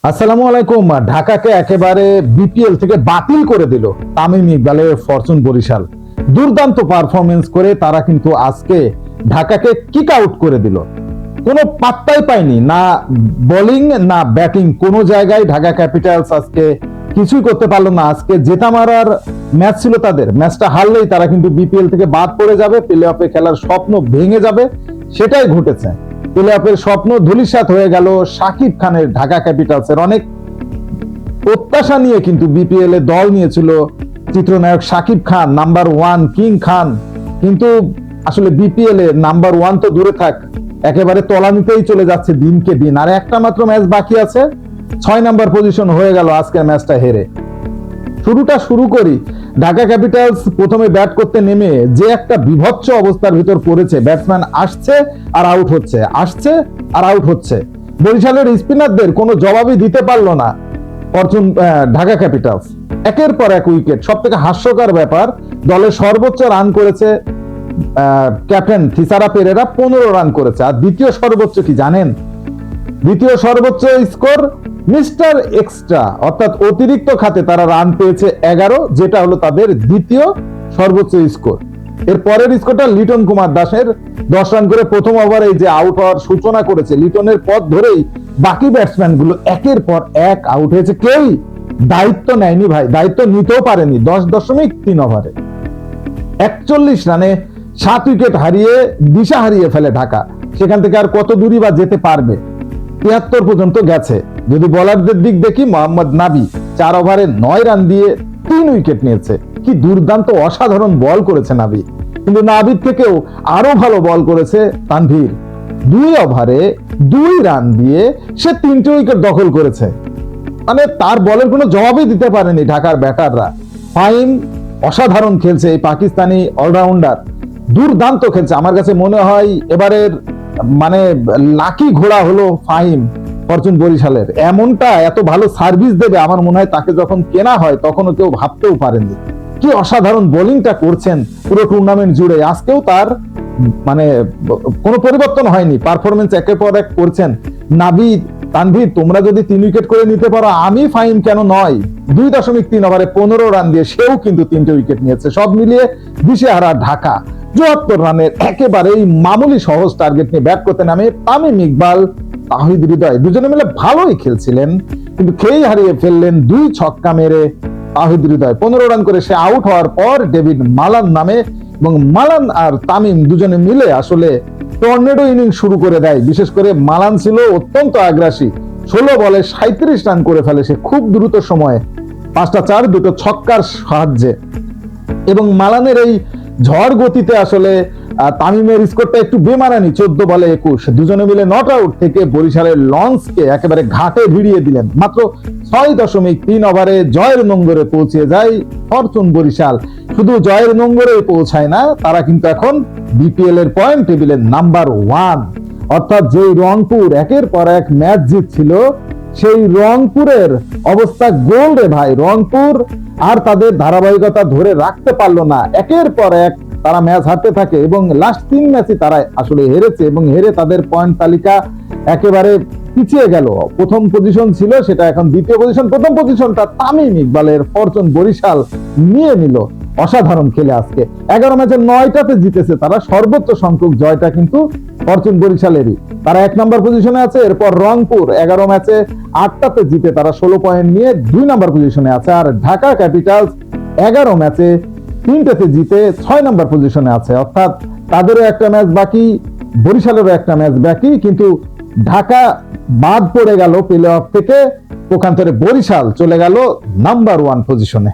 আসসালামু আলাইকুম। ঢাকাকে একেবারে বিপিএল থেকে বাতিল করে দিল তামিম ইকবালের ফরচুন বরিশাল। দুর্দান্ত পারফরমেন্স করে তারা কিন্তু আজকে ঢাকাকে কিক আউট করে দিল। কোনো পাত্তাই পায়নি, না বোলিং না ব্যাটিং, কোনো জায়গায় ঢাকা ক্যাপিটালস আজকে কিছুই করতে পারলো না। আজকে জেতা মারার ম্যাচ ছিল তাদের, ম্যাচটা হারলেই তারা কিন্তু বিপিএল থেকে বাদ পড়ে যাবে, প্লে অফে খেলার স্বপ্ন ভেঙে যাবে। সেটাই ঘটেছে। প্লে অফের স্বপ্ন ধূলিসাৎ হয়ে গেল শাকিব খানের ঢাকা ক্যাপিটালসের। অনেক প্রত্যাশা নিয়ে কিন্তু বিপিএল এ দল নিয়েছিল চিত্রনায়ক Shakib Khan, number one king খান, কিন্তু আসলে বিপিএল এ নাম্বার ওয়ান তো দূরে থাক, একেবারে তলানিতেই চলে যাচ্ছে দিনকে দিন। আর একটা মাত্র ম্যাচ বাকি আছে, 6 নাম্বার পজিশন হয়ে গেল আজকের ম্যাচটা হেরে। শুরুটা শুরু করি, ঢাকা ক্যাপিটালস প্রথমে ব্যাট করতে নেমে যে একটা বিভৎস অবস্থার ভিতর পড়েছে। ব্যাটসম্যান আসছে আর আউট হচ্ছে, আসছে আর আউট হচ্ছে। বরিশালের স্পিনারদের কোনো জবাবই দিতে পারলো না ফরচুন ঢাকা ক্যাপিটালস। একের পর এক উইকেট। সব থেকে হাস্যকর ব্যাপার, দলের সর্বোচ্চ রান করেছে ক্যাপ্টেন থিসারা পেরেরা, 15 রান করেছে। আর দ্বিতীয় সর্বোচ্চ কি জানেন? দ্বিতীয় সর্বোচ্চ স্কোর মিস্টার এক্সট্রা, অর্থাৎ অতিরিক্ত খাতে তারা রান পেয়েছে 11, যেটা হলো তাদের দ্বিতীয় সর্বোচ্চ স্কোর। এর পরের স্কোরটা লিটন কুমার দাসের 10 রান করে প্রথম ওভারে যে আউট হওয়ার সূচনা করেছে। লিটনের পথ ধরেই বাকি ব্যাটসম্যান গুলো একের পর এক আউট হয়েছে। কেউই দায়িত্ব নেয়নি ভাই, দায়িত্ব নিতেও পারেনি। 10.3 ওভারে 41 রানে 7 উইকেট হারিয়ে দিশা হারিয়ে ফেলে ঢাকা। সেখান থেকে আর কত দূরই বা যেতে পারবে? 73 পর্যন্ত গেছে। যদি বোলারদের দিক দেখি, মোহাম্মদ নাবি 4 ওভারে 9 রান দিয়ে 3 উইকেট নিয়েছে। কি দুর্দান্ত অসাধারণ বল করেছে নাবি। কিন্তু নাবির থেকেও আরো ভালো বল করেছে তানভীর। 2 ওভারে 2 রান দিয়ে সে 3টে উইকেট দখল করেছে। মানে তার বলের কোনো জবাবই দিতে পারেনি ঢাকার ব্যাটাররা। ফাহিম অসাধারণ খেলছে, এই পাকিস্তানি অলরাউন্ডার দুর্দান্ত খেলছে। আমার কাছে মনে হয় এবারের মানে লাকি ঘোড়া হলো ফাহিম ফরচুন বরিশালের। এমনটা এত ভালো সার্ভিস দেবে আমার মনে হয় তাকে যখন কেনা হয় তখনও কেউ ভাবতেও পারেনি। কি অসাধারণ বোলিংটা করছেন পুরো টুর্নামেন্ট জুড়ে। আজকেও তার মানে কোনো পরিবর্তন হয়নি, পারফরমেন্স একের পর এক করছেন। নাবি, তানভীর, তোমরা যদি 3 উইকেট করে নিতে পারো, আমি ফাহিম কেন নয়? 2.3 ওভারে 15 রান দিয়ে সেও কিন্তু 3টে উইকেট নিয়েছে। সব মিলিয়ে দিশেহারা ঢাকা 74 রানের একেবারেই মামুলি সহজ টার্গেট নিয়ে ব্যাট করতে নামে তামিম ইকবাল, তাহিদ হৃদয় দুজনে মিলে ভালোই খেলছিলেন, কিন্তু খেই হারিয়ে ফেললেন 2 ছক্কা মেরে। তাহিদ হৃদয় 15 রান করে সে আউট হওয়ার পর ডেভিড মালান নামে, এবং মালান আর তামিম দুজনে মিলে আসলে টর্নেডো ইনিংস শুরু করে দেয়। বিশেষ করে মালান ছিল অত্যন্ত আগ্রাসী, 16 বলে 37 রান করে ফেলে সে খুব দ্রুত সময়ে, 5টা 4, 2টো ছক্কার সাহায্যে। এবং মালানের এই ঝড় গতিতে আসলে তামিমের স্কোরটা একটু বেমানানি, 14 বলে 21। দুজনে মিলে নট আউট থেকে বরিশালের লঞ্চকে একেবারে ঘাটে ভিড়িয়ে দিলেন। মাত্র 6.3 ওভারে জয়ের নোঙ্গরে পৌঁছে যায় ফরচুন বরিশাল। শুধু জয়ের নোঙ্গরে পৌঁছায় না, তারা কিন্তু এখন বিপিএল এর পয়েন্ট টেবিলের নাম্বার 1। অর্থাৎ যেই রংপুর একের পর এক ম্যাচ জিতছিল, সেই রংপুরের অবস্থা গোল রে ভাই। রংপুর আর তাদের ধারাবাহিকতা ধরে রাখতে পারলো না, একের পর এক তারা ম্যাচ হারতে থাকে এবং লাস্ট 3 ম্যাচই তারা আসলে হেরেছে, এবং হেরে তাদের পয়েন্ট তালিকা একেবারে পিছিয়ে গেল। প্রথম পজিশন ছিল, সেটা এখন দ্বিতীয় পজিশন। প্রথম পজিশনটা তামিম ইকবালের ফরচুন বরিশাল নিয়ে নিল অসাধারণ খেলে। আজকে 11 ম্যাচে 9টাতে জিতেছে তারা, সর্বোচ্চ সংখ্যক জয়টা কিন্তু ফরচুন বরিশালেরই। তারা 1 নম্বর পজিশনে আছে। এরপর রংপুর 11 ম্যাচে 8টাতে জিতে তারা 16 পয়েন্ট নিয়ে 2 নম্বর পজিশনে আছে। আর ঢাকা ক্যাপিটালস 11 ম্যাচে 3টাতে জিতে 6 নম্বর পজিশনে আছে। অর্থাৎ তাদেরও একটা ম্যাচ বাকি, বরিশালেরও একটা ম্যাচ বাকি, কিন্তু ঢাকা বাদ পড়ে গেল প্লে অফ থেকে। পক্ষান্তরে বরিশাল চলে গেল নাম্বার 1 পজিশনে।